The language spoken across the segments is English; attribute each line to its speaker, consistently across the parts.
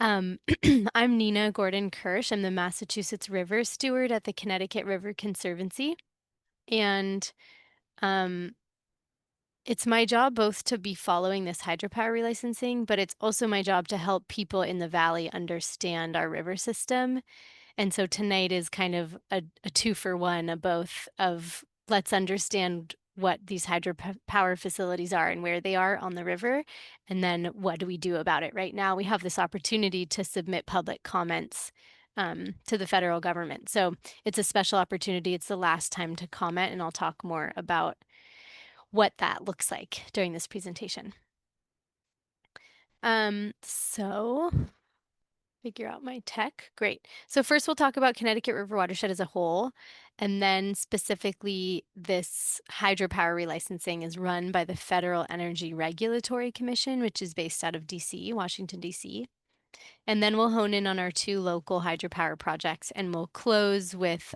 Speaker 1: Um, I'm Nina Gordon-Kirsch. I'm the Massachusetts River Steward at the Connecticut River Conservancy. And um, it's my job both to be following this hydropower relicensing, but it's also my job to help people in the valley understand our river system. And so tonight is kind of a two for one, a both of let's understand what these hydropower facilities are and where they are on the river, and then what do we do about it right now? We have this opportunity to submit public comments to the federal government. So it's a special opportunity. It's the last time to comment, and I'll talk more about what that looks like during this presentation. So figure out my tech. Great. So first we'll talk about Connecticut River Watershed as a whole, and then specifically this hydropower relicensing is run by the Federal Energy Regulatory Commission, which is based out of DC, Washington, DC. And then we'll hone in on our two local hydropower projects, and we'll close with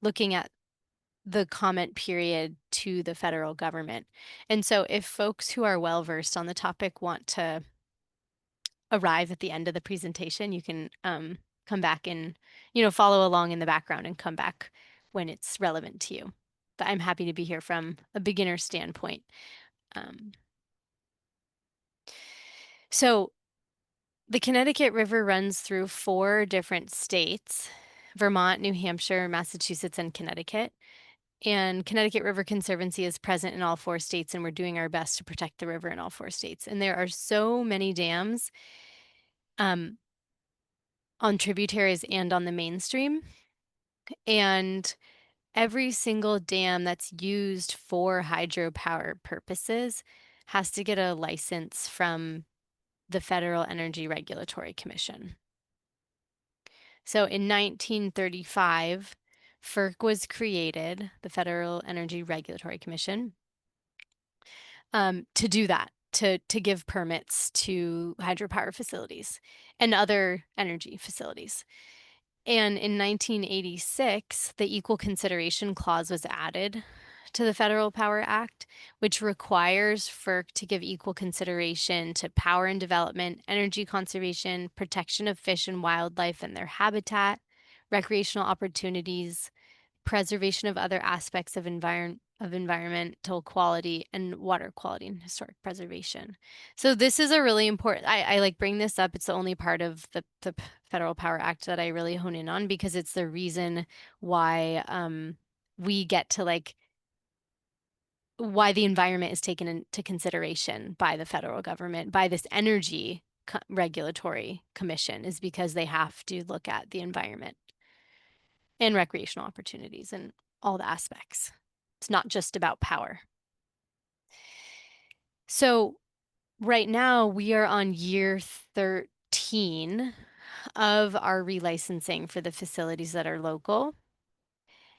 Speaker 1: looking at the comment period to the federal government. And so if folks who are well versed on the topic want to arrive at the end of the presentation, you can come back and, follow along in the background and come back when it's relevant to you. But I'm happy to be here from a beginner standpoint. So the Connecticut River runs through 4 different states: Vermont, New Hampshire, Massachusetts, and Connecticut. And Connecticut River Conservancy is present in all 4 states, and we're doing our best to protect the river in all 4 states. And there are so many dams on tributaries and on the mainstream. And every single dam that's used for hydropower purposes has to get a license from the Federal Energy Regulatory Commission. So in 1935, FERC was created, the Federal Energy Regulatory Commission, to do that, to give permits to hydropower facilities and other energy facilities. And in 1986, the Equal Consideration Clause was added to the Federal Power Act, which requires FERC to give equal consideration to power and development, energy conservation, protection of fish and wildlife and their habitat, recreational opportunities, preservation of other aspects of environmental quality, and water quality and historic preservation. So this is a really important, I like bring this up. It's the only part of the Federal Power Act that I really hone in on, because it's the reason why we get to why the environment is taken into consideration by the federal government, by this energy regulatory commission, is because they have to look at the environment and recreational opportunities and all the aspects. It's not just about power. So right now we are on year 13 of our relicensing for the facilities that are local.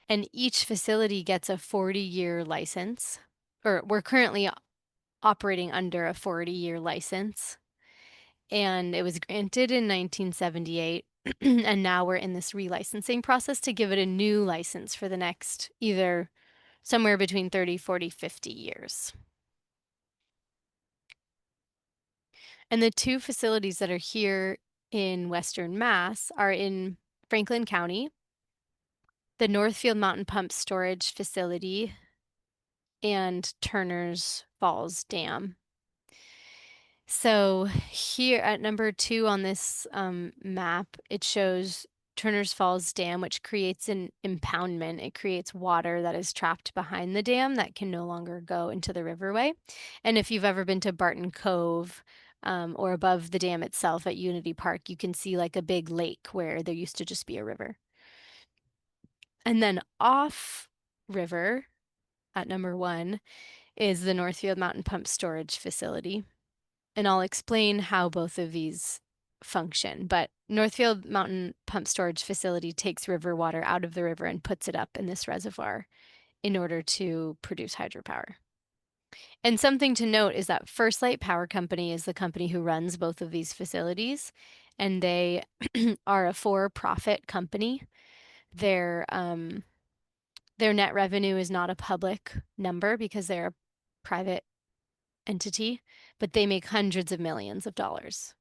Speaker 1: And each facility gets a 40-year license, or we're currently operating under a 40-year license. And it was granted in 1978. And now we're in this relicensing process to give it a new license for the next either somewhere between 30, 40, 50 years. And the 2 facilities that are here in Western Mass are in Franklin County, the Northfield Mountain Pump Storage Facility, and Turner's Falls Dam. So here at number 2 on this map, it shows Turner's Falls Dam, which creates an impoundment. It creates water that is trapped behind the dam that can no longer go into the riverway. And if you've ever been to Barton Cove or above the dam itself at Unity Park, you can see like a big lake where there used to just be a river. And then off river at number 1 is the Northfield Mountain Pump Storage Facility. And I'll explain how both of these function. But Northfield Mountain Pump Storage Facility takes river water out of the river and puts it up in this reservoir in order to produce hydropower. And something to note is that First Light Power Company is the company who runs both of these facilities, and they are a for-profit company. Their net revenue is not a public number because they're a private entity, but they make hundreds of millions of dollars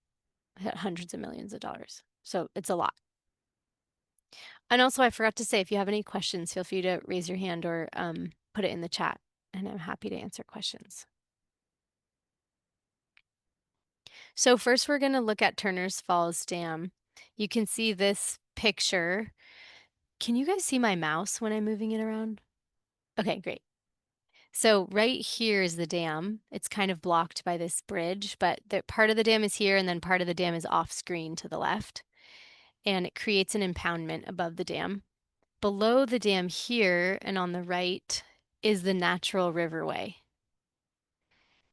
Speaker 1: hundreds of millions of dollars. So it's a lot. And also, I forgot to say, if you have any questions, feel free to raise your hand or put it in the chat, and I'm happy to answer questions. So first, we're going to look at Turner's Falls Dam. You can see this picture. Can you guys see my mouse when I'm moving it around? Okay, great. So right here is the dam. It's kind of blocked by this bridge, but part of the dam is here, and then part of the dam is off screen to the left. And it creates an impoundment above the dam. Below the dam here and on the right is the natural riverway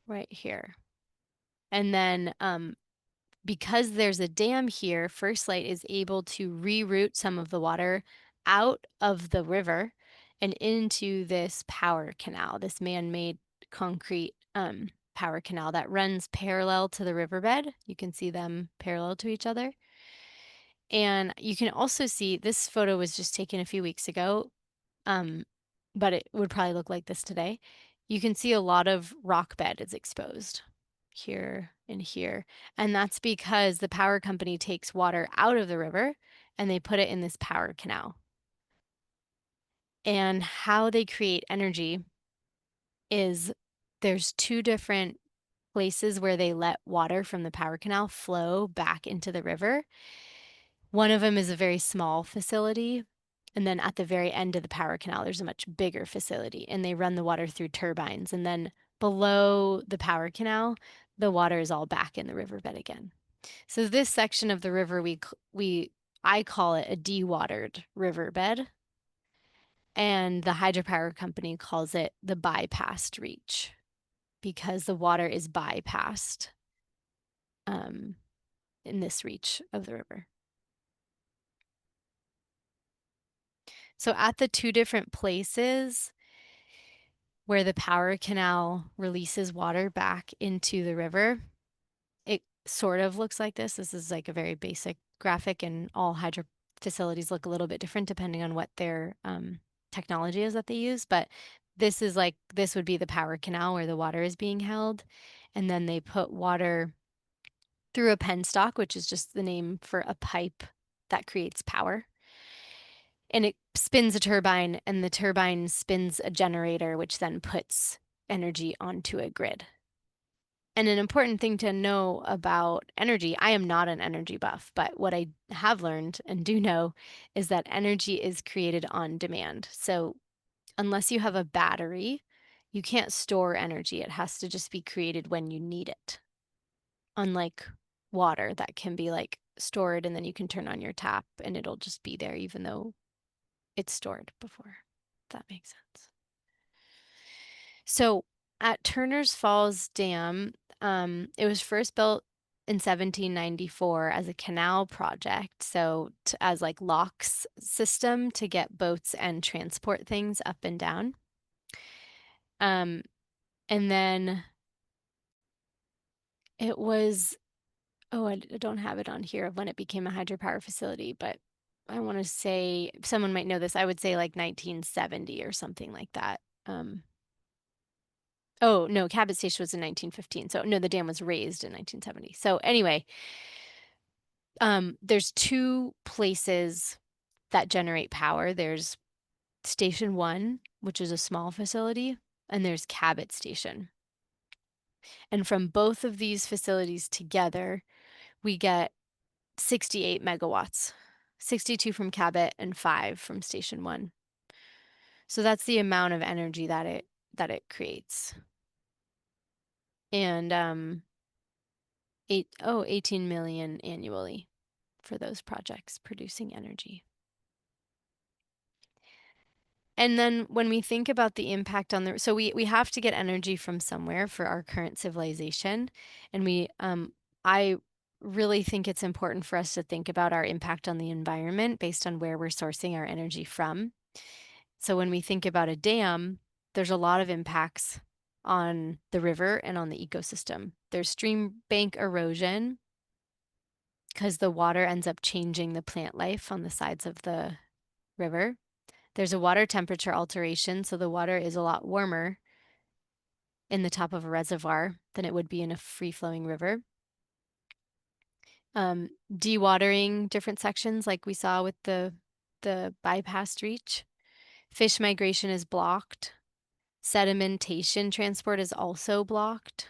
Speaker 1: right here. And then because there's a dam here, First Light is able to reroute some of the water out of the river and into this power canal, this man-made concrete power canal that runs parallel to the riverbed. You can see them parallel to each other. And you can also see, this photo was just taken a few weeks ago, but it would probably look like this today. You can see a lot of rock bed is exposed here and here. And that's because the power company takes water out of the river and they put it in this power canal. And how they create energy is there's two different places where they let water from the power canal flow back into the river. One of them is a very small facility. And then at the very end of the power canal, there's a much bigger facility, and they run the water through turbines. And then below the power canal, the water is all back in the riverbed again. So this section of the river, I call it a dewatered riverbed, and the hydropower company calls it the bypassed reach because the water is bypassed in this reach of the river. So at the two different places where the power canal releases water back into the river, it sort of looks like this. This is like a very basic graphic, and all hydro facilities look a little bit different depending on what their technology is that they use. But this would be the power canal where the water is being held. And then they put water through a penstock, which is just the name for a pipe that creates power. And it spins a turbine, and the turbine spins a generator, which then puts energy onto a grid. And an important thing to know about energy, I am not an energy buff, but what I have learned and do know is that energy is created on demand. So unless you have a battery, you can't store energy. It has to just be created when you need it. Unlike water that can be like stored and then you can turn on your tap and it'll just be there even though it's stored before, if that makes sense. So at Turner's Falls Dam, it was first built in 1794 as a canal project, so as like locks system to get boats and transport things up and down. And then it was, I don't have it on here of when it became a hydropower facility, but I want to say, someone might know this, I would say like 1970 or something like that. Oh, no, Cabot Station was in 1915. So no, the dam was raised in 1970. So anyway, there's two places that generate power. There's Station 1, which is a small facility, and there's Cabot Station. And from both of these facilities together, we get 68 megawatts, 62 from Cabot and 5 from Station 1. So that's the amount of energy that it creates. And 18 million annually for those projects producing energy. And then when we think about the impact on the, so we have to get energy from somewhere for our current civilization. And I really think it's important for us to think about our impact on the environment based on where we're sourcing our energy from. So when we think about a dam, there's a lot of impacts on the river and on the ecosystem. There's stream bank erosion because the water ends up changing the plant life on the sides of the river. There's a water temperature alteration, so the water is a lot warmer in the top of a reservoir than it would be in a free-flowing river. dewatering different sections like we saw with the bypassed reach. Fish migration is blocked. Sedimentation transport is also blocked.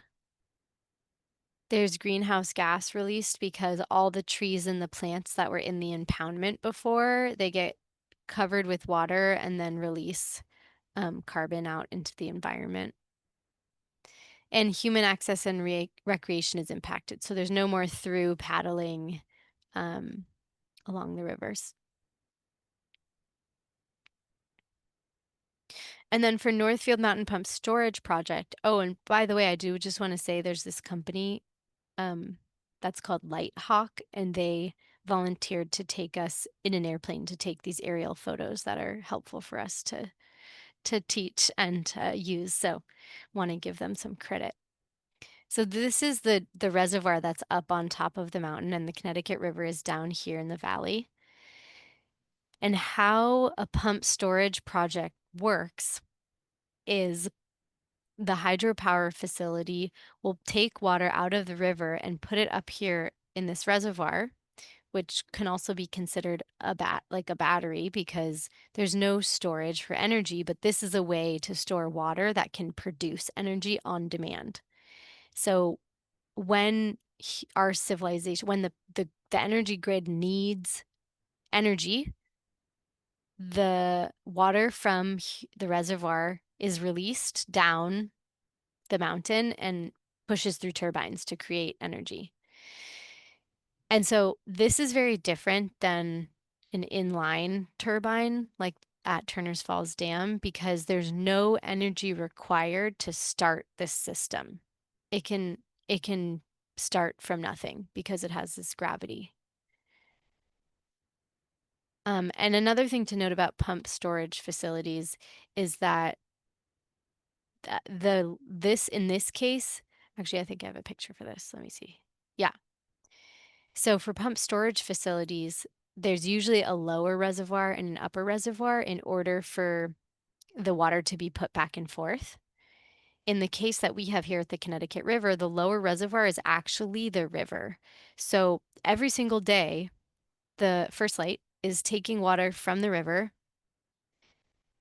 Speaker 1: There's greenhouse gas released because all the trees and the plants that were in the impoundment before, they get covered with water and then release carbon out into the environment. And human access and recreation is impacted. So there's no more through paddling along the rivers. And then for Northfield Mountain Pump Storage Project, oh, and by the way, I do just want to say there's this company that's called Lighthawk, and they volunteered to take us in an airplane to take these aerial photos that are helpful for us to teach and use. So want to give them some credit. So this is the reservoir that's up on top of the mountain, and the Connecticut River is down here in the valley. And how a pump storage project works is the hydropower facility will take water out of the river and put it up here in this reservoir, which can also be considered like a battery because there's no storage for energy, but this is a way to store water that can produce energy on demand. So when our civilization, when the energy grid needs energy, the water from the reservoir is released down the mountain and pushes through turbines to create energy. And so this is very different than an inline turbine like at Turner's Falls Dam because there's no energy required to start this system. It can start from nothing because it has this gravity. And another thing to note about pump storage facilities is that in this case, actually, I think I have a picture for this. Let me see. Yeah. So for pump storage facilities, there's usually a lower reservoir and an upper reservoir in order for the water to be put back and forth. In the case that we have here at the Connecticut River, the lower reservoir is actually the river. So every single day, the First Light is taking water from the river.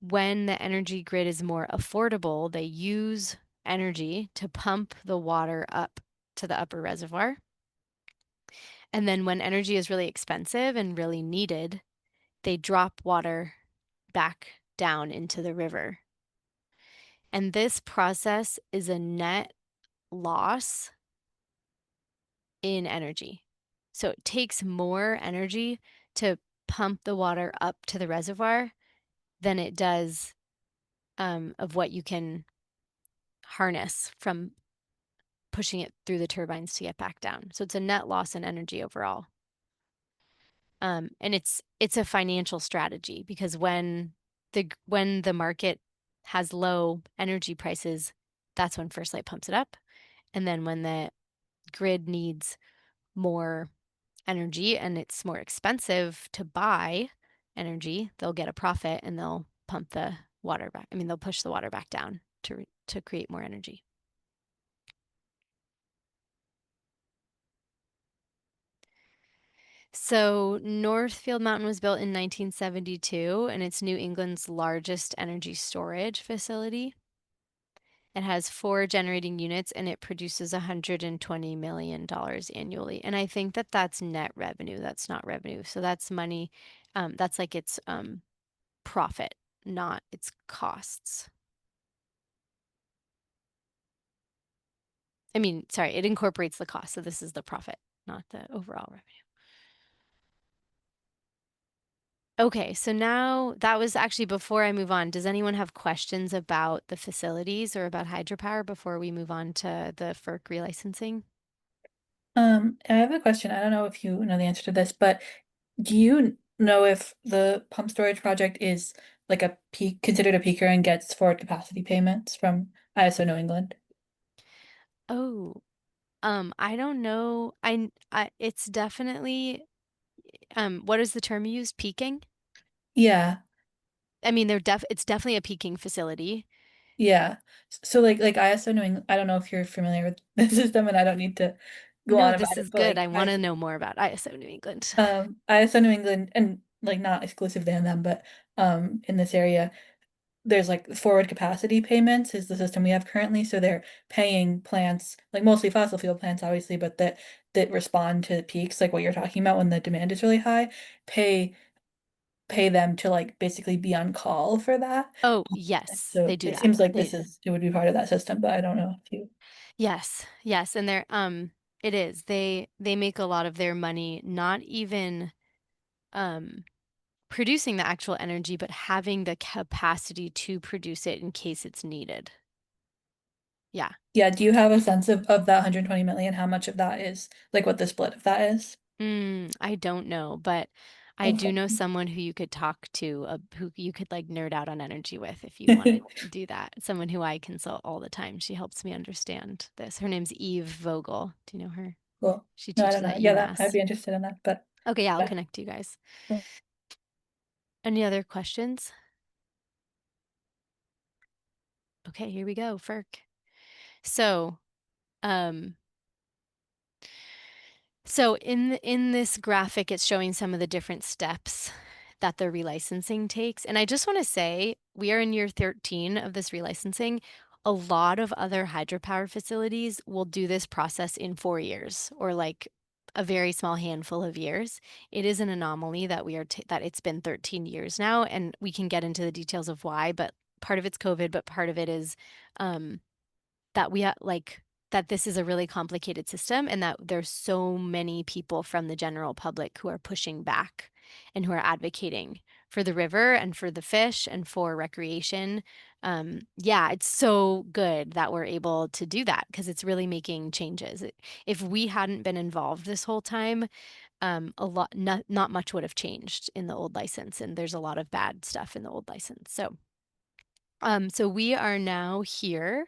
Speaker 1: When the energy grid is more affordable, they use energy to pump the water up to the upper reservoir. And then when energy is really expensive and really needed, they drop water back down into the river. And this process is a net loss in energy. So it takes more energy to pump the water up to the reservoir than it does of what you can harness from pushing it through the turbines to get back down. So it's a net loss in energy overall. And it's a financial strategy because when the market has low energy prices, that's when First Light pumps it up. And then when the grid needs more energy and it's more expensive to buy energy, they'll get a profit and they'll pump the water back. I mean, they'll push the water back down to create more energy. So Northfield Mountain was built in 1972 and it's New England's largest energy storage facility. It has 4 generating units and it produces $120 million annually. And I think that that's net revenue. That's not revenue. So that's money. That's like its profit, not its costs. I mean, sorry, it incorporates the cost. So this is the profit, not the overall revenue. Okay, so now that was actually before I move on. Does anyone have questions about the facilities or about hydropower before we move on to the FERC relicensing?
Speaker 2: I have a question. I don't know if you know the answer to this, but do you know if the pump storage project is like a peak considered a peaker and gets forward capacity payments from ISO New England?
Speaker 1: Oh, I don't know. It's definitely, what is the term you used? Peaking?
Speaker 2: Yeah,
Speaker 1: I mean, it's definitely a peaking facility.
Speaker 2: yeah. So like ISO New England, I don't know if you're familiar with the system and I don't need to go
Speaker 1: No,
Speaker 2: on
Speaker 1: this
Speaker 2: about it,
Speaker 1: is
Speaker 2: but
Speaker 1: good.
Speaker 2: like
Speaker 1: I want to know more about ISO New England.
Speaker 2: ISO New England and like not exclusive to them, but in this area, there's like forward capacity payments is the system we have currently. So they're paying plants, like mostly fossil fuel plants, obviously, but that respond to peaks, like what you're talking about when the demand is really high, pay pay them to like basically be on call for that.
Speaker 1: Oh, yes, they
Speaker 2: So
Speaker 1: do
Speaker 2: it
Speaker 1: that.
Speaker 2: seems like
Speaker 1: They
Speaker 2: it would be part of that system, but I don't know if you.
Speaker 1: Yes, yes, and they're it is. They make a lot of their money not even um producing the actual energy, but having the capacity to produce it in case it's needed. Yeah.
Speaker 2: Yeah, do you have a sense of that 120 million, how much of that is like what the split of that is?
Speaker 1: I don't know, but I do know someone who you could talk to, who you could like nerd out on energy with if you want to do that. Someone who I consult all the time. She helps me understand this. Her name's Eve Vogel. Do you know her?
Speaker 2: Cool.
Speaker 1: She
Speaker 2: No, I
Speaker 1: teaches
Speaker 2: don't know.
Speaker 1: at
Speaker 2: Yeah, that I'd
Speaker 1: UMass.
Speaker 2: be interested in that, but
Speaker 1: Okay, yeah, I'll
Speaker 2: yeah.
Speaker 1: connect you guys.
Speaker 2: Cool.
Speaker 1: Any other questions? Okay, here we go, FERC. So, um, in this graphic, it's showing some of the different steps that the relicensing takes. And I just want to say, we are in year 13 of this relicensing. A lot of other hydropower facilities will do this process in 4 years or like a very small handful of years. It is an anomaly that that it's been 13 years now, and we can get into the details of why, but part of it's COVID, but part of it is um, that that this is a really complicated system and that there's so many people from the general public who are pushing back and who are advocating for the river and for the fish and for recreation. Yeah, it's so good that we're able to do that because it's really making changes. If we hadn't been involved this whole time, not much would have changed in the old license, and there's a lot of bad stuff in the old license. So we are now here.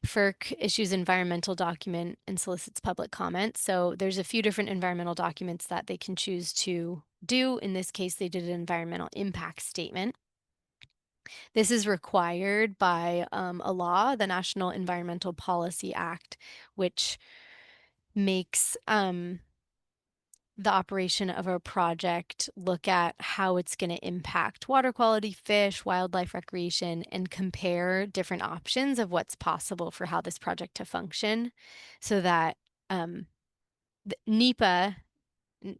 Speaker 1: FERC issues environmental document and solicits public comment. So there's a few different environmental documents that they can choose to do. In this case, they did an environmental impact statement. This is required by a law, the National Environmental Policy Act, which makes the operation of a project look at how it's going to impact water quality, fish, wildlife recreation, and compare different options of what's possible for how this project to function so that the NEPA,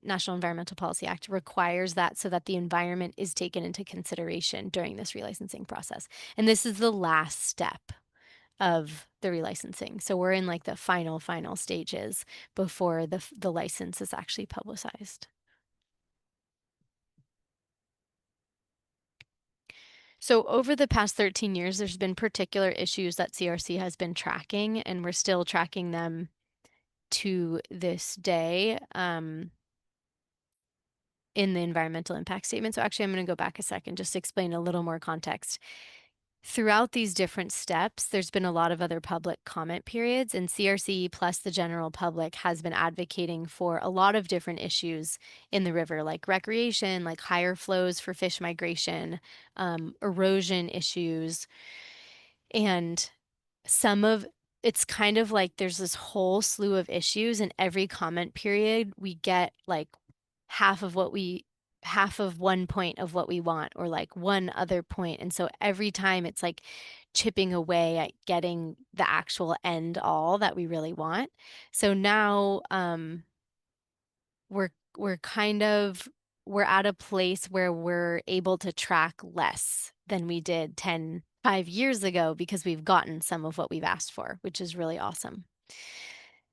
Speaker 1: National Environmental Policy Act, requires that so that the environment is taken into consideration during this relicensing process. And this is the last step of the relicensing. So we're in like the final stages before the license is actually publicized. So over the past 13 years, there's been particular issues that CRC has been tracking, and we're still tracking them to this day in the environmental impact statement. So actually, I'm going to go back a second just to explain a little more context. Throughout these different steps, there's been a lot of other public comment periods, and CRC plus the general public has been advocating for a lot of different issues in the river, like recreation, like higher flows for fish migration, erosion issues, and some of it's kind of like there's this whole slew of issues, and every comment period we get like half of what we half of one point of what we want or like one other point. And so every time it's like chipping away at getting the actual end all that we really want. So now we're kind of we're at a place where we're able to track less than we did 5 years ago because we've gotten some of what we've asked for, which is really awesome.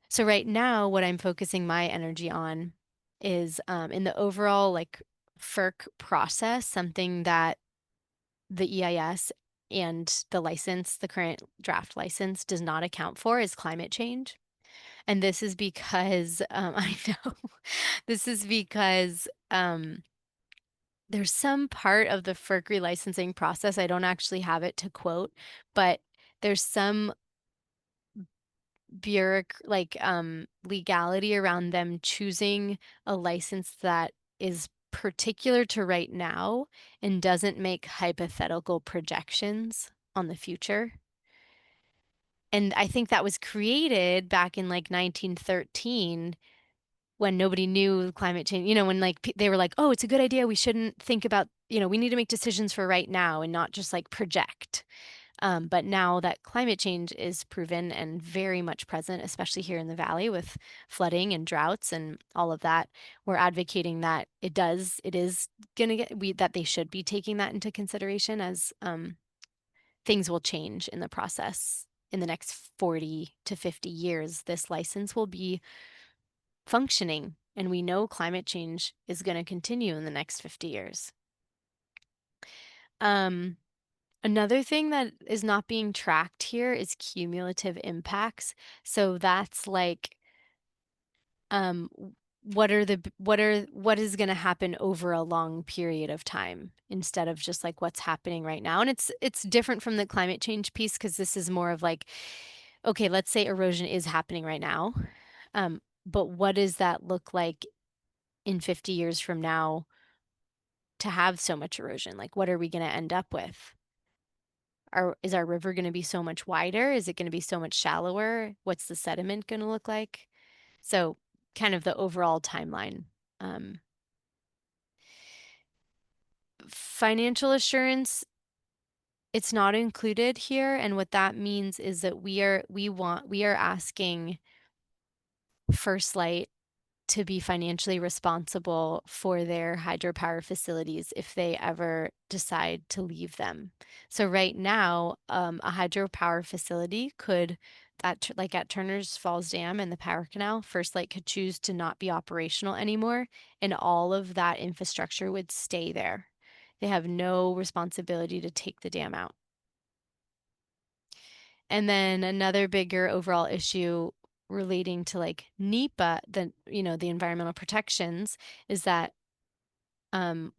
Speaker 1: So right now, what I'm focusing my energy on is in the overall like FERC process, something that the EIS and the license, the current draft license, does not account for is climate change. And this is because I know this is because there's some part of the FERC relicensing process. I don't actually have it to quote, but there's some legality around them choosing a license that is particular to right now and doesn't make hypothetical projections on the future. And I think that was created back in like 1913 when nobody knew climate change, when like they were like, oh, it's a good idea. We shouldn't think about, we need to make decisions for right now and not just like project. But now that climate change is proven and very much present, especially here in the valley with flooding and droughts and all of that, we're advocating that it is going to that they should be taking that into consideration as things will change in the process. In the next 40 to 50 years, this license will be functioning, and we know climate change is going to continue in the next 50 years. Um, Another thing that is not being tracked here is cumulative impacts. So that's like, what is going to happen over a long period of time instead of just like what's happening right now. And it's different from the climate change piece because this is more of like, okay, let's say erosion is happening right now, but what does that look like in 50 years from now to have so much erosion? Like, what are we going to end up with? Is our river going to be so much wider? Is it going to be so much shallower? What's the sediment going to look like? So, kind of the overall timeline. Um, Financial assurance, it's not included here, and what that means is that we are asking First Light to be financially responsible for their hydropower facilities if they ever decide to leave them. So right now, a hydropower facility could, like at Turner's Falls Dam and the Power Canal, First Light could choose to not be operational anymore, and all of that infrastructure would stay there. They have no responsibility to take the dam out. And then another bigger overall issue relating to like NEPA, the environmental protections, is that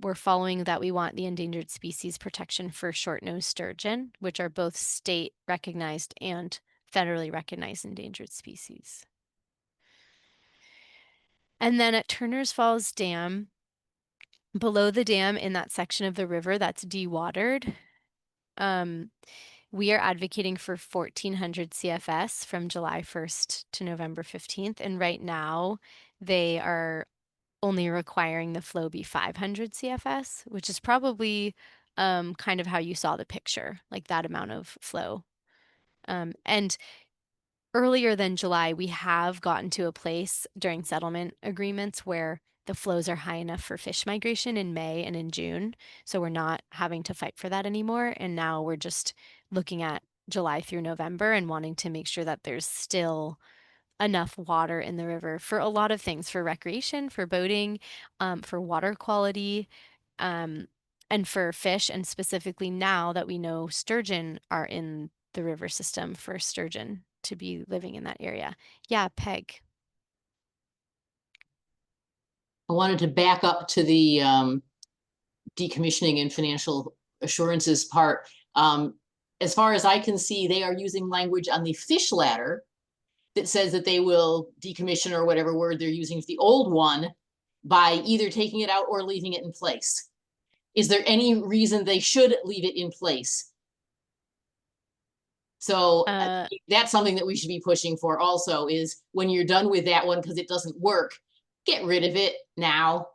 Speaker 1: we're following that we want the endangered species protection for short-nosed sturgeon, which are both state recognized and federally recognized endangered species. And then at Turner's Falls Dam, below the dam in that section of the river that's dewatered, we are advocating for 1400 CFS from July 1st to November 15th. And right now, they are only requiring the flow be 500 CFS, which is probably kind of how you saw the picture, like that amount of flow. And earlier than July, we have gotten to a place during settlement agreements where the flows are high enough for fish migration in May and in June. So we're not having to fight for that anymore. And now we're just looking at July through November and wanting to make sure that there's still enough water in the river for a lot of things, for recreation, for boating, for water quality, um, and for fish. And specifically now that we know sturgeon are in the river system, for sturgeon to be living in that area. Yeah, Peg.
Speaker 3: I wanted to back up to the decommissioning and financial assurances part. As far as I can see, they are using language on the fish ladder that says that they will decommission, or whatever word they're using, the old one, by either taking it out or leaving it in place. Is there any reason they should leave it in place? So that's something that we should be pushing for also, is when you're done with that one because it doesn't work, get rid of it now.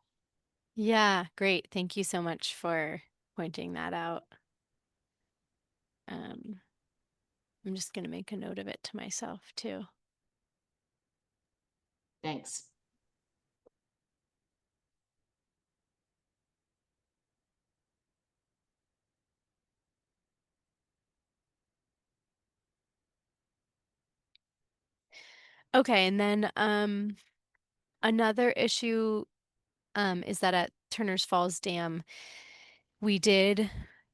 Speaker 1: Yeah, great. Thank you so much for pointing that out. I'm just going to make a note of it to myself too.
Speaker 3: Thanks.
Speaker 1: Okay, and then another issue is that at Turner's Falls Dam, we did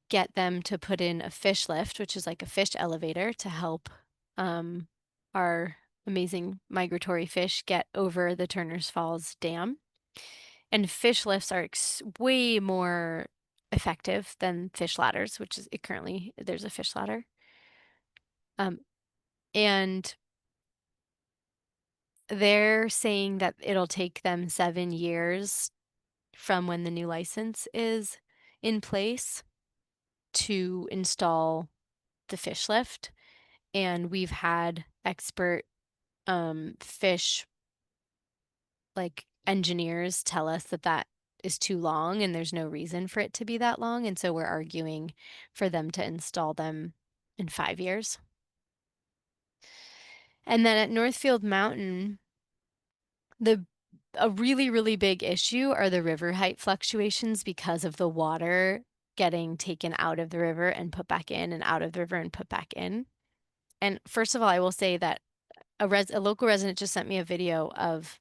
Speaker 1: get them to put in a fish lift, which is like a fish elevator to help our amazing migratory fish get over the Turner's Falls Dam. And fish lifts are way more effective than fish ladders, which is currently there's a fish ladder. And they're saying that it'll take them 7 years from when the new license is in place to install the fish lift. and we've had expert fish like engineers tell us that that is too long and there's no reason for it to be that long, and so we're arguing for them to install them in 5 years. And then at Northfield Mountain, a really, really big issue are the river height fluctuations because of the water getting taken out of the river and put back in, and out of the river and put back in. And first of all, I will say that a local resident just sent me a video of,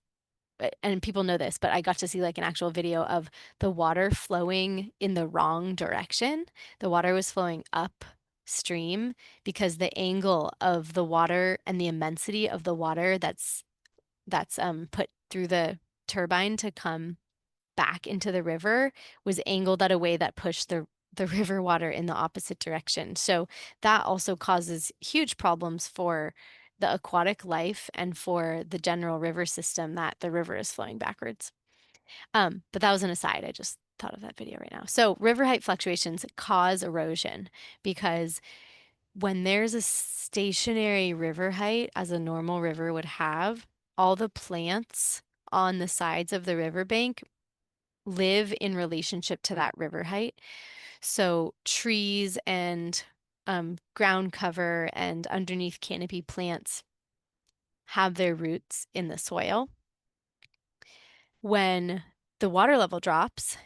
Speaker 1: and people know this, but I got to see like an actual video of the water flowing in the wrong direction. The water was flowing upstream because the angle of the water and the immensity of the water that's put through the turbine to come back into the river was angled at a way that pushed the river water in the opposite direction. So that also causes huge problems for the aquatic life and for the general river system, that the river is flowing backwards. But that was an aside. I just thought of that video right now. So river height fluctuations cause erosion because when there's a stationary river height, as a normal river would have, all the plants on the sides of the riverbank live in relationship to that river height. So trees and ground cover and underneath canopy plants have their roots in the soil. When the water level drops,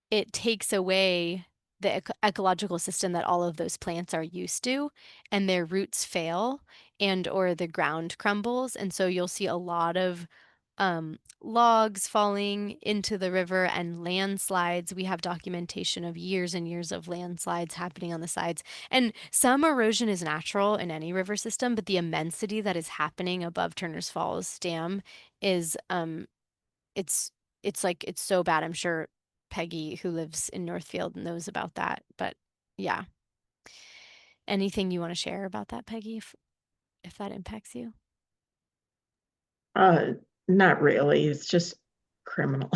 Speaker 1: it takes away the ecological system that all of those plants are used to, and their roots fail and or the ground crumbles. And so you'll see a lot of logs falling into the river and landslides. We have documentation of years and years of landslides happening on the sides. And some erosion is natural in any river system, but the immensity that is happening above Turner's Falls Dam is it's it's so bad. I'm sure Peggy, who lives in Northfield, knows about that. But yeah. Anything you want to share about that, Peggy, if that impacts you?
Speaker 4: Uh, Not really. It's just criminal.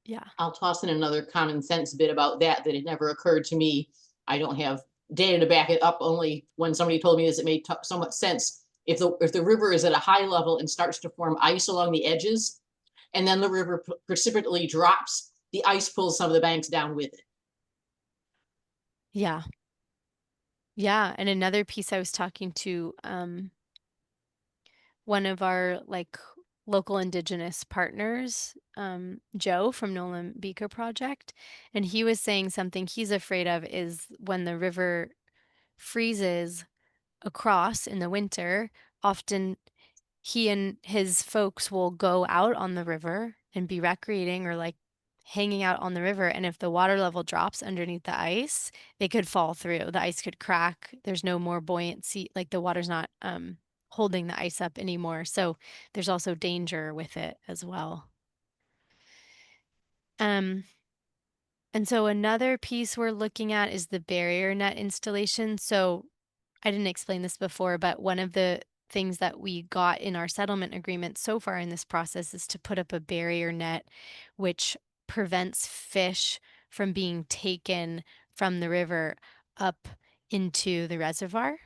Speaker 1: Yeah.
Speaker 3: I'll toss in another common sense bit about that it never occurred to me. I don't have data to back it up. Only when somebody told me this, it made somewhat sense. If the river is at a high level and starts to form ice along the edges, and then the river precipitously drops, the ice pulls some of the banks down with it.
Speaker 1: Yeah. Yeah. And another piece, I was talking to one of our like local indigenous partners, Joe from Nolan Beaker Project, and he was saying something he's afraid of is when the river freezes across in the winter, often he and his folks will go out on the river and be recreating or like hanging out on the river. And if the water level drops underneath the ice, they could fall through. The ice could crack. There's no more buoyancy, like the water's not holding the ice up anymore. So there's also danger with it as well. And so another piece we're looking at is the barrier net installation. So I didn't explain this before, but one of the things that we got in our settlement agreement so far in this process is to put up a barrier net, which prevents fish from being taken from the river up into the reservoir.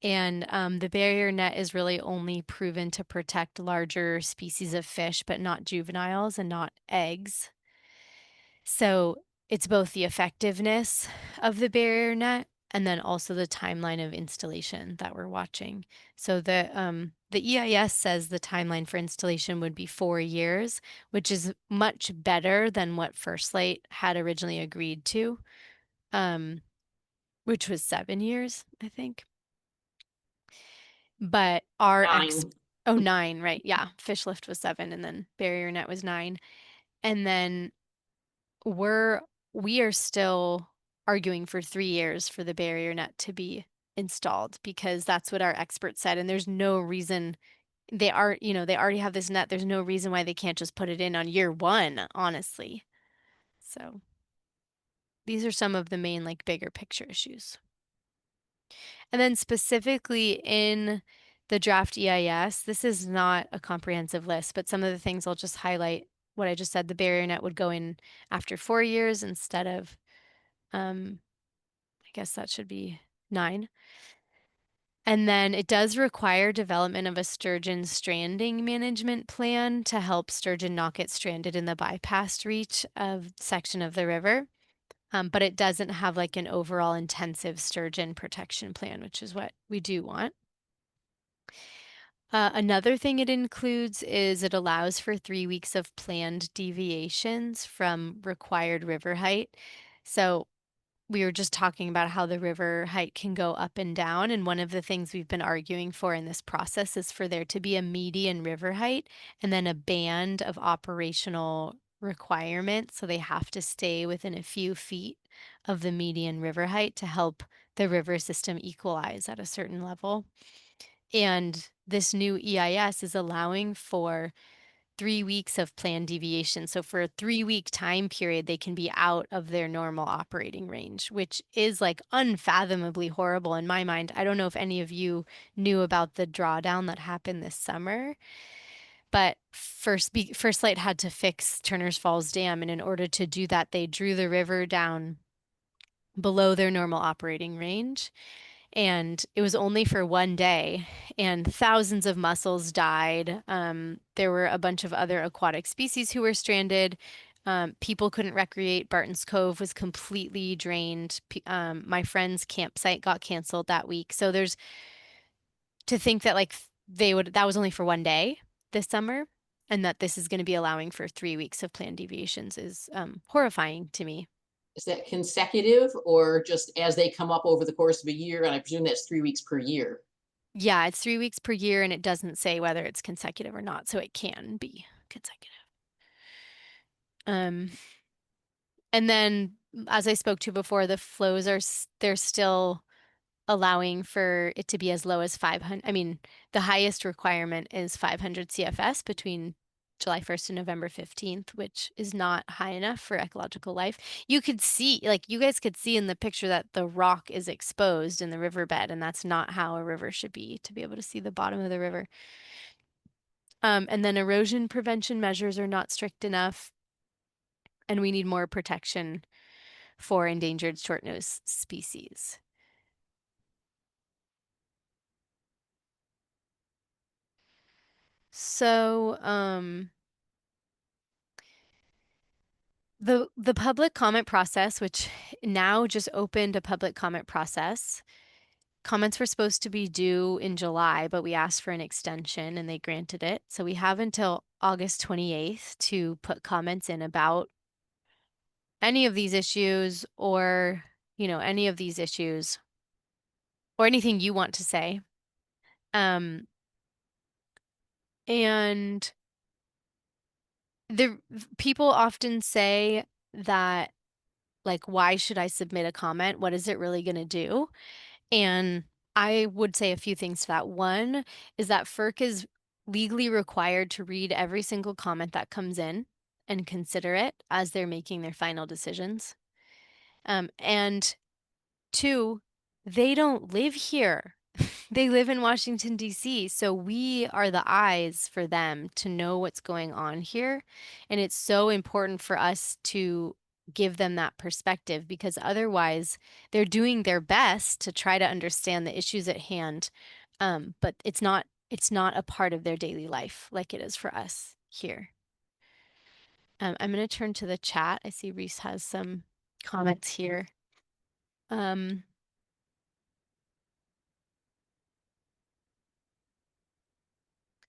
Speaker 1: And the barrier net is really only proven to protect larger species of fish, but not juveniles and not eggs. So it's both the effectiveness of the barrier net and then also the timeline of installation that we're watching. So the EIS says the timeline for installation would be 4 years, which is much better than what First Light had originally agreed to, which was 7 years, I think. But our 9, right? Yeah, fish lift was 7, and then barrier net was 9, and then we are still arguing for 3 years for the barrier net to be installed because that's what our experts said, and there's no reason they already have this net. There's no reason why they can't just put it in on year 1, honestly. So these are some of the main like bigger picture issues. And then specifically in the draft EIS, this is not a comprehensive list, but some of the things I'll just highlight what I just said. The barrier net would go in after 4 years instead of, I guess that should be 9. And then it does require development of a sturgeon stranding management plan to help sturgeon not get stranded in the bypassed reach of section of the river. But it doesn't have like an overall intensive sturgeon protection plan, which is what we do want. Another thing it includes is it allows for 3 weeks of planned deviations from required river height. So we were just talking about how the river height can go up and down. And one of the things we've been arguing for in this process is for there to be a median river height and then a band of operational requirements. So they have to stay within a few feet of the median river height to help the river system equalize at a certain level. And this new EIS is allowing for 3 weeks of planned deviation. So for a 3-week time period, they can be out of their normal operating range, which is like unfathomably horrible in my mind. I don't know if any of you knew about the drawdown that happened this summer, but First Light had to fix Turner's Falls Dam. And in order to do that, they drew the river down below their normal operating range. And it was only for 1 day, and thousands of mussels died. There were a bunch of other aquatic species who were stranded. People couldn't recreate. Barton's Cove was completely drained. My friend's campsite got canceled that week. So there's to think that like that was only for 1 day this summer, and that this is going to be allowing for 3 weeks of planned deviations is horrifying to me.
Speaker 3: Is that consecutive or just as they come up over the course of a year? And I presume that's 3 weeks per year.
Speaker 1: Yeah, it's 3 weeks per year, and it doesn't say whether it's consecutive or not, so it can be consecutive. And then, as I spoke to before, the flows they're still allowing for it to be as low as 500. I mean, the highest requirement is 500 CFS between July 1st and November 15th, which is not high enough for ecological life. You could see, like you guys could see in the picture that the rock is exposed in the riverbed, and that's not how a river should be, to be able to see the bottom of the river. And then erosion prevention measures are not strict enough, and we need more protection for endangered short-nosed species. So, the public comment process, which now just opened a public comment process. Comments were supposed to be due in July, but we asked for an extension and they granted it. So we have until August 28th to put comments in about any of these issues or, any of these issues or anything you want to say. And the people often say that, like, why should I submit a comment? What is it really going to do? And I would say a few things to that. One is that FERC is legally required to read every single comment that comes in and consider it as they're making their final decisions. And 2, they don't live here. They live in Washington, D.C., so we are the eyes for them to know what's going on here. And it's so important for us to give them that perspective, because otherwise they're doing their best to try to understand the issues at hand, but it's not a part of their daily life like it is for us here. I'm going to turn to the chat. I see Reese has some comments here.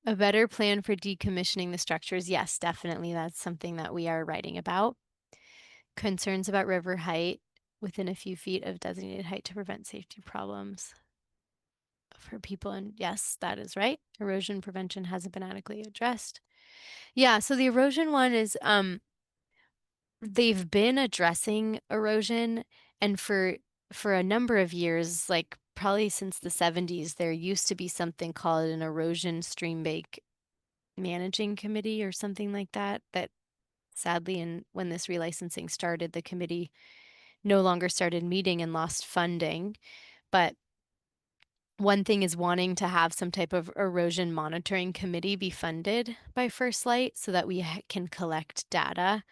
Speaker 1: A better plan for decommissioning the structures. Yes, definitely. That's something that we are writing about. Concerns about river height within a few feet of designated height to prevent safety problems for people. And yes, that is right. Erosion prevention hasn't been adequately addressed. Yeah, so the erosion one is, they've been addressing erosion, and for a number of years, like probably since the 70s, there used to be something called an erosion stream bank managing committee or something like that, that sadly, when this relicensing started, the committee no longer started meeting and lost funding. But one thing is wanting to have some type of erosion monitoring committee be funded by First Light so that we can collect data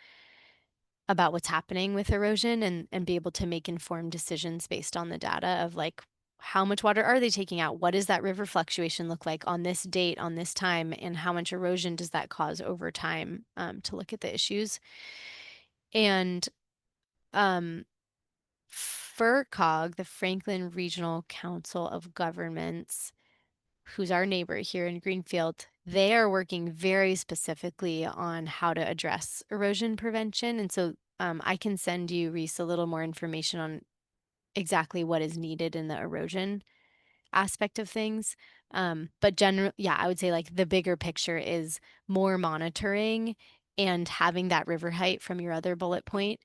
Speaker 1: about what's happening with erosion and be able to make informed decisions based on the data of like how much water are they taking out? What does that river fluctuation look like on this date, on this time, and how much erosion does that cause over time, to look at the issues. And FRCOG, the Franklin Regional Council of Governments, who's our neighbor here in Greenfield, they are working very specifically on how to address erosion prevention. And so I can send you, Reese, a little more information on exactly what is needed in the erosion aspect of things. But generally, yeah, I would say like the bigger picture is more monitoring, and having that river height from your other bullet point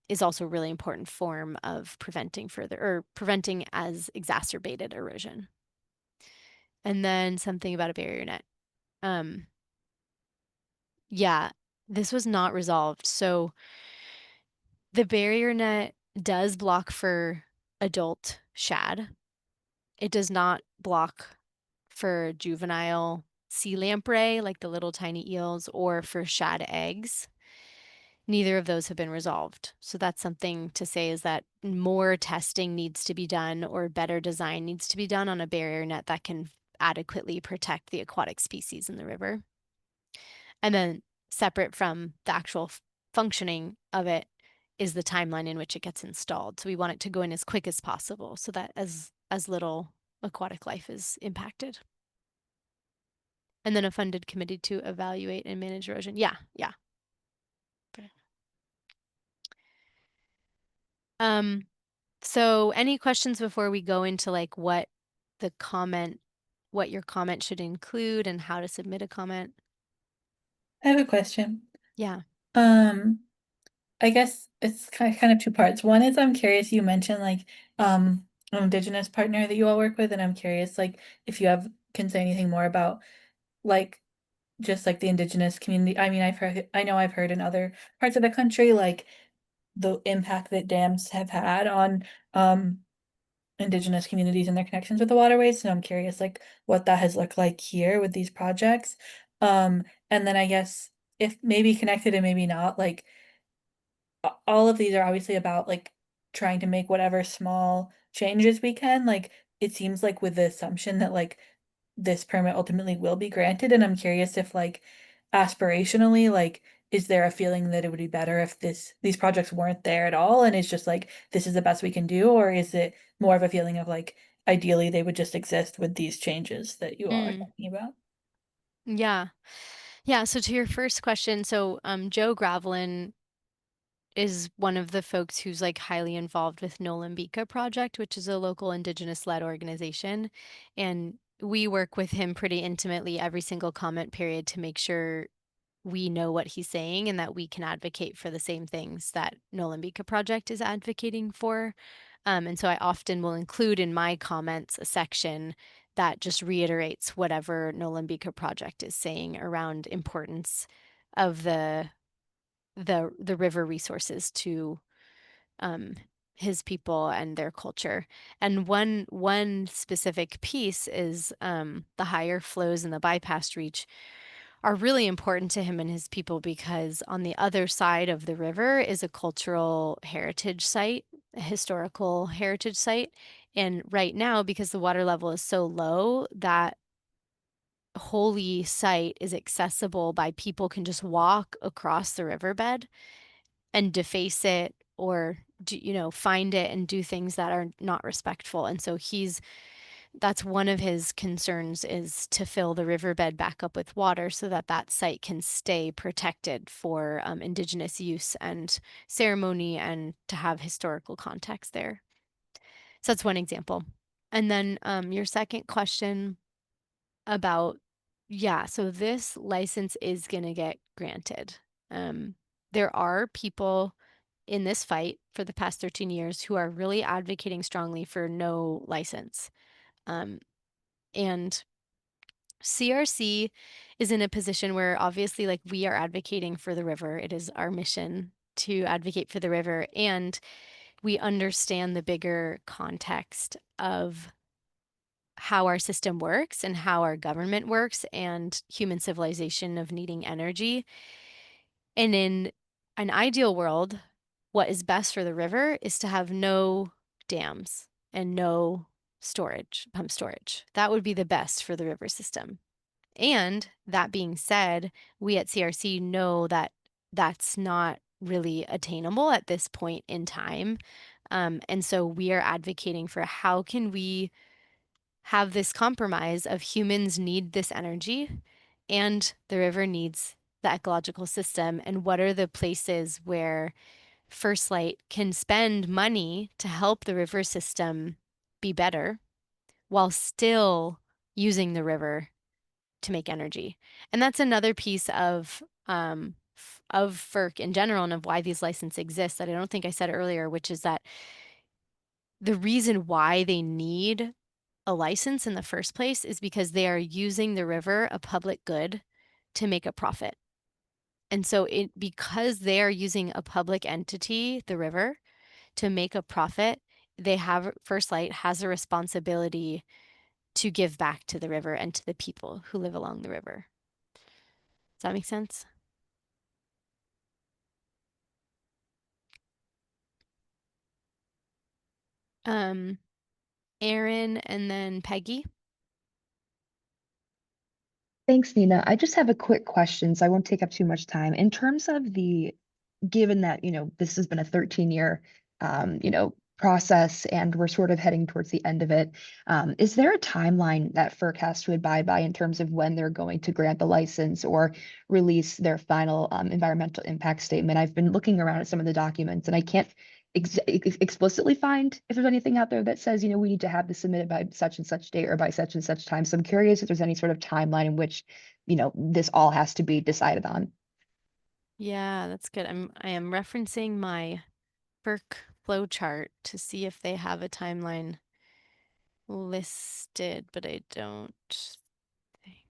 Speaker 1: is also a really important form of preventing as exacerbated erosion. And then something about a barrier net. Yeah, this was not resolved. So the barrier net does block for adult shad. It does not block for juvenile sea lamprey, like the little tiny eels, or for shad eggs. Neither of those have been resolved. So that's something to say, is that more testing needs to be done, or better design needs to be done on a barrier net that can adequately protect the aquatic species in the river. And then separate from the actual functioning of it is the timeline in which it gets installed. So we want it to go in as quick as possible so that as little aquatic life is impacted. And then a funded committee to evaluate and manage erosion. Yeah. Okay. So any questions before we go into like what your comment should include and how to submit a comment?
Speaker 2: I have a question.
Speaker 1: Yeah.
Speaker 2: I guess it's kind of two parts. One is I'm curious, you mentioned like an Indigenous partner that you all work with, and I'm curious like if you can say anything more about like just like the Indigenous community. I mean, I've heard in other parts of the country like the impact that dams have had on Indigenous communities and their connections with the waterways. So I'm curious like what that has looked like here with these projects. And then I guess if maybe connected and maybe not, like all of these are obviously about like trying to make whatever small changes we can. Like it seems like with the assumption that like this permit ultimately will be granted, and I'm curious if like aspirationally, like is there a feeling that it would be better if these projects weren't there at all and it's just like this is the best we can do, or is it more of a feeling of like ideally they would just exist with these changes that you all are talking about?
Speaker 1: Yeah. So to your first question, so Joe Gravelin is one of the folks who's like highly involved with Nolambika Project, which is a local Indigenous-led organization. And we work with him pretty intimately every single comment period to make sure we know what he's saying and that we can advocate for the same things that Nolambika Project is advocating for. And so I often will include in my comments a section that just reiterates whatever Nolambika Project is saying around importance of the river resources to his people and their culture. And one specific piece is the higher flows in the bypass reach are really important to him and his people, because on the other side of the river is a cultural heritage site, a historical heritage site. And right now, because the water level is so low, that holy site is accessible by people can just walk across the riverbed and deface it, or find it and do things that are not respectful. And so that's one of his concerns, is to fill the riverbed back up with water so that that site can stay protected for Indigenous use and ceremony, and to have historical context there. So that's one example. And then your second question about, so this license is going to get granted. There are people in this fight for the past 13 years who are really advocating strongly for no license. And CRC is in a position where obviously like we are advocating for the river. It is our mission to advocate for the river, and we understand the bigger context of how our system works and how our government works and human civilization of needing energy. And in an ideal world, what is best for the river is to have no dams. and no storage, pump storage. That would be the best for the river system. And that being said, we at CRC know that that's not really attainable at this point in time. And so we are advocating for how can we have this compromise of humans need this energy and the river needs the ecological system, and what are the places where First Light can spend money to help the river system be better while still using the river to make energy. And that's another piece of FERC in general and of why these licenses exist that I don't think I said earlier, which is that the reason why they need a license in the first place is because they are using the river, a public good, to make a profit. And so because they are using a public entity, the river, to make a profit, First Light has a responsibility to give back to the river and to the people who live along the river. Does that make sense? Aaron and then Peggy.
Speaker 5: Thanks, Nina. I just have a quick question, so I won't take up too much time. In terms of given that, this has been a 13-year, process and we're sort of heading towards the end of it, is there a timeline that FERC has to abide by in terms of when they're going to grant the license or release their final environmental impact statement? I've been looking around at some of the documents and I can't explicitly find if there's anything out there that says, we need to have this submitted by such and such date or by such and such time. So I'm curious if there's any sort of timeline in which, this all has to be decided on.
Speaker 1: Yeah, that's good. I am referencing my FERC flow chart to see if they have a timeline listed, but I don't think.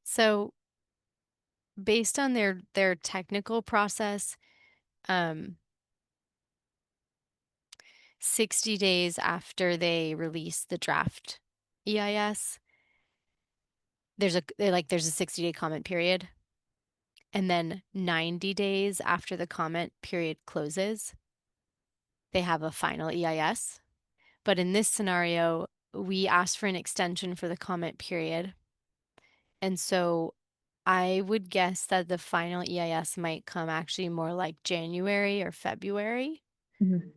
Speaker 1: So based on their technical process, 60 days after they release the draft EIS, there's a 60-day comment period. And then 90 days after the comment period closes, they have a final EIS. But in this scenario, we asked for an extension for the comment period. And so I would guess that the final EIS might come actually more like January or February.
Speaker 5: Mm-hmm.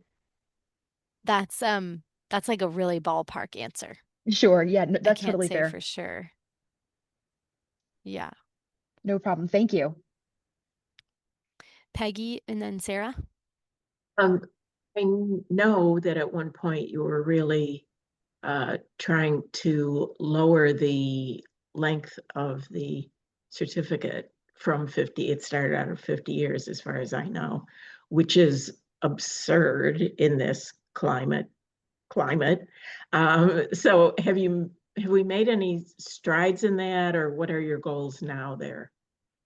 Speaker 1: That's like a really ballpark answer.
Speaker 5: Sure. Yeah, no, that's
Speaker 1: I can't
Speaker 5: totally
Speaker 1: say
Speaker 5: fair.
Speaker 1: for sure. Yeah.
Speaker 5: No problem. Thank you.
Speaker 1: Peggy and then Sarah.
Speaker 4: I know that at one point you were really trying to lower the length of the certificate from 50. It started out at 50 years, as far as I know, which is absurd in this climate. So have we made any strides in that, or what are your goals now there?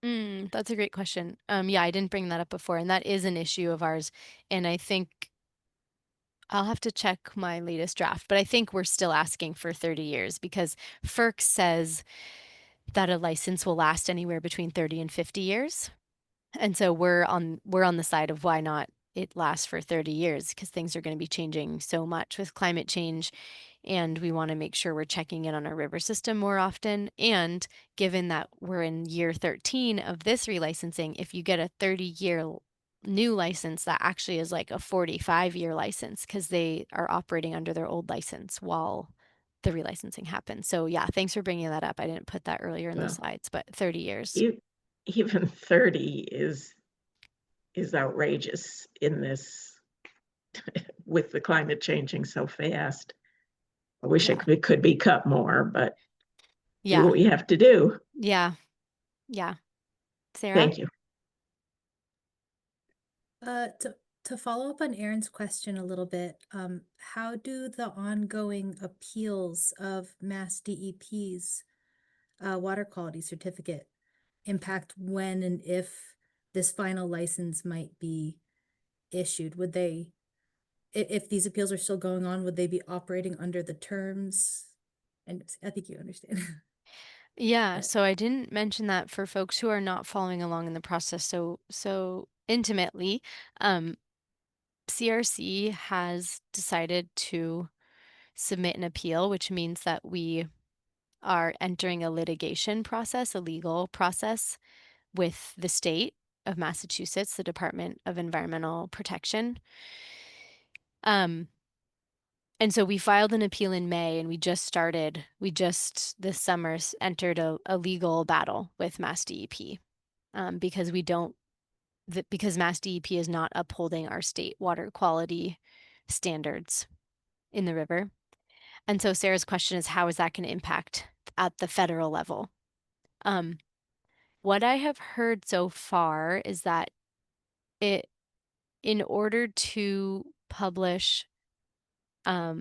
Speaker 1: That's a great question. Yeah, I didn't bring that up before, and that is an issue of ours. And I think I'll have to check my latest draft, but I think we're still asking for 30 years because FERC says that a license will last anywhere between 30 and 50 years. And so we're on the side of why not it lasts for 30 years because things are going to be changing so much with climate change. And we want to make sure we're checking in on our river system more often. And given that we're in year 13 of this relicensing, if you get a 30-year new license, that actually is like a 45-year license because they are operating under their old license while the relicensing happens. So yeah, thanks for bringing that up. I didn't put that earlier in the slides, but 30 years.
Speaker 4: Even 30 is outrageous in this with the climate changing so fast. I wish it could be cut more, but do what we have to do.
Speaker 1: Yeah. Sarah?
Speaker 4: Thank you.
Speaker 6: To follow up on Aaron's question a little bit, how do the ongoing appeals of Mass DEP's water quality certificate impact when and if this final license might be issued? Would they if these appeals are still going on, would they be operating under the terms? And I think you understand.
Speaker 1: Yeah,
Speaker 6: But-
Speaker 1: so I didn't mention that for folks who are not following along in the process so intimately. CRC has decided to submit an appeal, which means that we are entering a litigation process, a legal process with the state of Massachusetts, the Department of Environmental Protection. And so we filed an appeal in May, and we just this summer entered a legal battle with Mass DEP, because because Mass DEP is not upholding our state water quality standards in the river. And so Sarah's question is, how is that going to impact at the federal level? What I have heard so far is that in order to publish a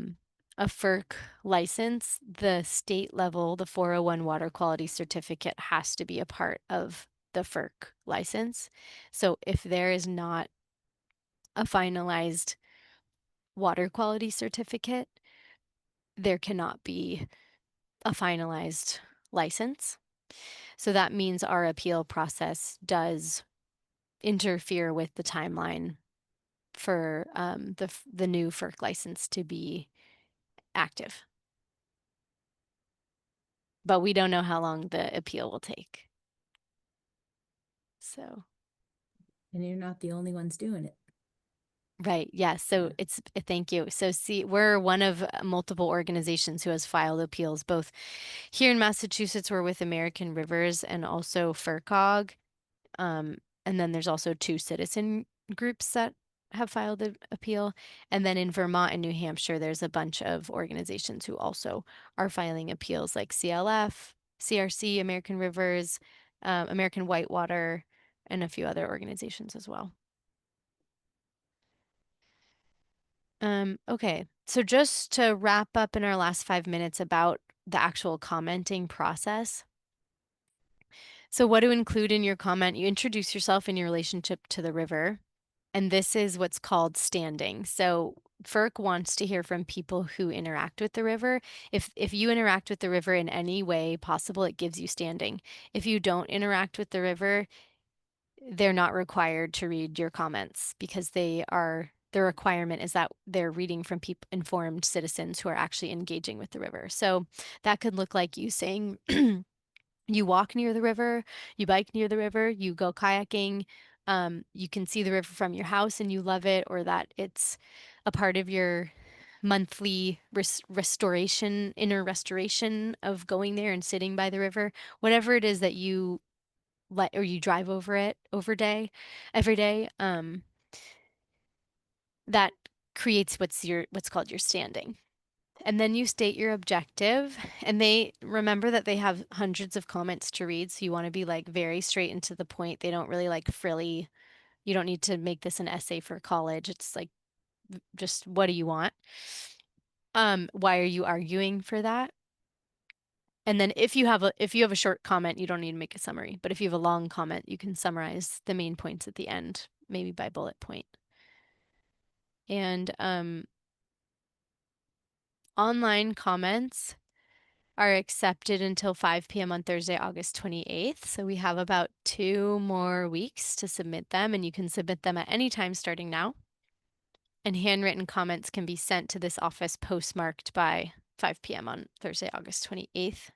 Speaker 1: FERC license, the state level, the 401 water quality certificate has to be a part of the FERC license. So if there is not a finalized water quality certificate, there cannot be a finalized license. So that means our appeal process does interfere with the timeline for the new FERC license to be active. But we don't know how long the appeal will take. So,
Speaker 6: And you're not the only ones doing it.
Speaker 1: right. Yeah. So
Speaker 6: Yeah.
Speaker 1: thank you. So we're one of multiple organizations who has filed appeals, both here in Massachusetts, we're with American Rivers and also FERCOG. And then there's also 2 citizen groups that have filed an appeal. And then in Vermont and New Hampshire, there's a bunch of organizations who also are filing appeals, like CLF, CRC, American Rivers, American Whitewater, and a few other organizations as well. Okay, so just to wrap up in our last 5 minutes about the actual commenting process. So what to include in your comment, you introduce yourself and your relationship to the river. And this is what's called standing. So FERC wants to hear from people who interact with the river. If you interact with the river in any way possible, it gives you standing. If you don't interact with the river, they're not required to read your comments because the requirement is that they're reading from informed citizens who are actually engaging with the river. So that could look like you saying, you walk near the river, you bike near the river, you go kayaking, you can see the river from your house and you love it, or that it's a part of your monthly inner restoration of going there and sitting by the river, whatever it is that you let, or you drive over it every day, that creates what's called your standing. And then you state your objective, and they remember that they have hundreds of comments to read. So you want to be like very straight and to the point. They don't really like frilly. You don't need to make this an essay for college. It's like, just what do you want? Why are you arguing for that? And then if you have a short comment, you don't need to make a summary. But if you have a long comment, you can summarize the main points at the end, maybe by bullet point. And online comments are accepted until 5 p.m. on Thursday, August 28th. So we have about 2 more weeks to submit them, and you can submit them at any time starting now. And handwritten comments can be sent to this office postmarked by 5 p.m. on Thursday, August 28th.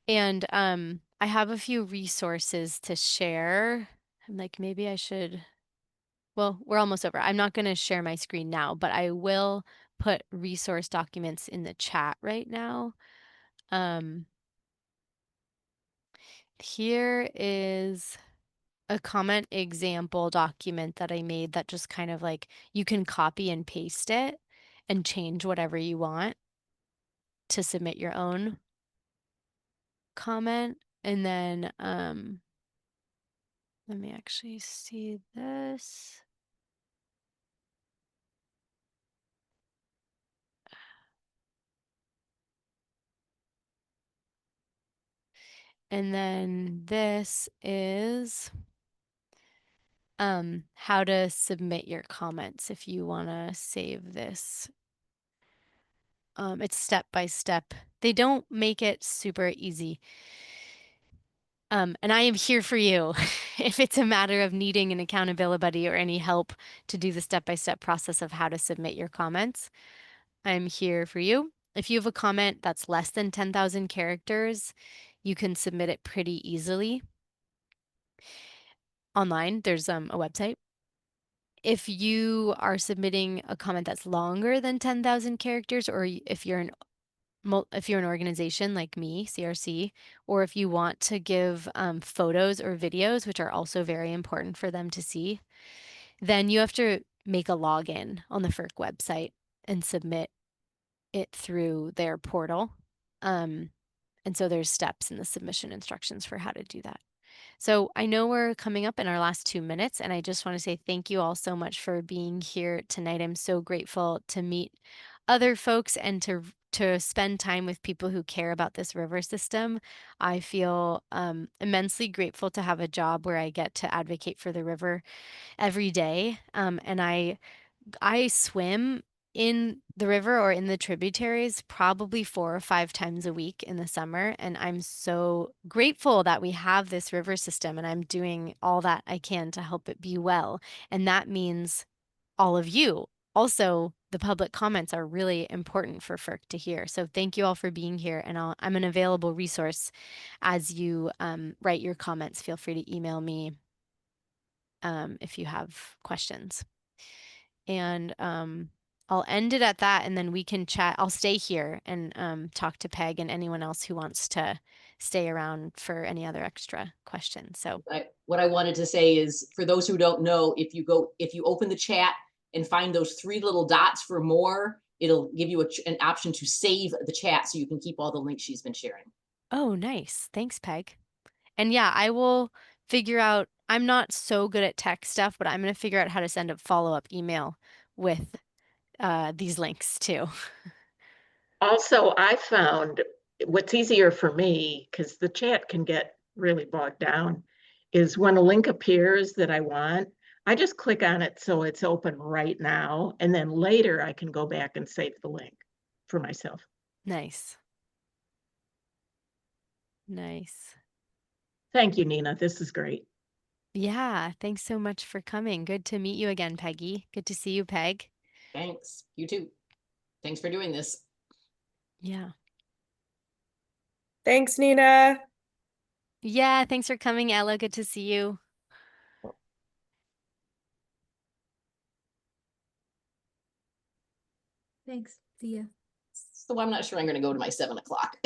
Speaker 1: And I have a few resources to share. I'm like, maybe I should, well, we're almost over. I'm not going to share my screen now, but I will put resource documents in the chat right now. Here is a comment example document that I made that just kind of like, you can copy and paste it and change whatever you want to submit your own comment. And then let me actually see this. And then this is how to submit your comments if you want to save this. It's step by step. They don't make it super easy. And I am here for you if it's a matter of needing an accountability buddy or any help to do the step-by-step process of how to submit your comments. I'm here for you. If you have a comment that's less than 10,000 characters, you can submit it pretty easily. Online, there's a website. If you are submitting a comment that's longer than 10,000 characters, or if you're an organization like me, CRC, or if you want to give photos or videos, which are also very important for them to see, then you have to make a login on the FERC website and submit it through their portal. And so there's steps in the submission instructions for how to do that. So I know we're coming up in our last 2 minutes, and I just want to say thank you all so much for being here tonight. I'm so grateful to meet other folks and to spend time with people who care about this river system. I feel immensely grateful to have a job where I get to advocate for the river every day. And I swim in the river or in the tributaries probably 4 or 5 times a week in the summer. And I'm so grateful that we have this river system, and I'm doing all that I can to help it be well. And that means all of you. Also, the public comments are really important for FERC to hear. So thank you all for being here. And I'm an available resource as you write your comments. Feel free to email me if you have questions. And I'll end it at that, and then we can chat. I'll stay here and talk to Peg and anyone else who wants to stay around for any other extra questions. So
Speaker 3: What I wanted to say is, for those who don't know, if you open the chat and find those 3 little dots for more, it'll give you an option to save the chat so you can keep all the links she's been sharing.
Speaker 1: oh, nice. Thanks, Peg. And yeah, I will figure out, I'm not so good at tech stuff, but I'm going to figure out how to send a follow-up email with these links too.
Speaker 4: Also, I found what's easier for me, because the chat can get really bogged down, is when a link appears that I want, I just click on it so it's open right now, and then later I can go back and save the link for myself.
Speaker 1: Nice. Nice.
Speaker 4: Thank you, Nina. This is great.
Speaker 1: Yeah, thanks so much for coming. Good to meet you again, Peggy. Good to see you, Peg.
Speaker 3: Thanks. You too. Thanks for doing this.
Speaker 1: Yeah.
Speaker 7: Thanks, Nina.
Speaker 1: Yeah, thanks for coming, Ella. Good to see you.
Speaker 6: Thanks. See ya.
Speaker 3: So I'm not sure I'm going to go to my 7 o'clock.